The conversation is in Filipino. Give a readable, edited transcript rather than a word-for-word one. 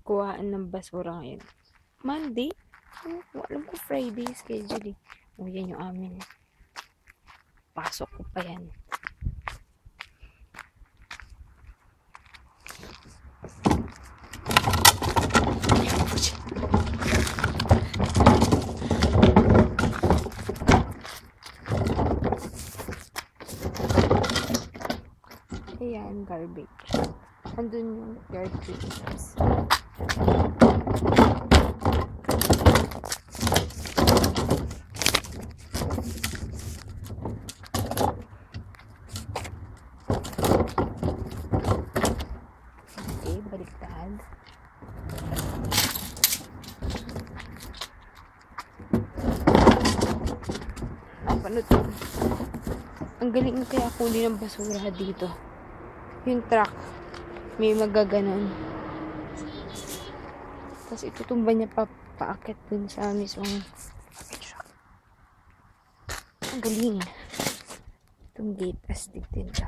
kuhaan ng basura ngayon. Monday? Alam ko Friday schedule eh. Yan yung amin. Pasok ko pa yan. Ayan, garbage. Andun yung yard cleaners. Okay, baliktad. Ano to? Ang galing na kaya kuli ng basura dito. Yung truck, may magaganon. Tapos itutumba niya paakit dun sa mismong truck. Ang galing. Itong gate, astig din siya.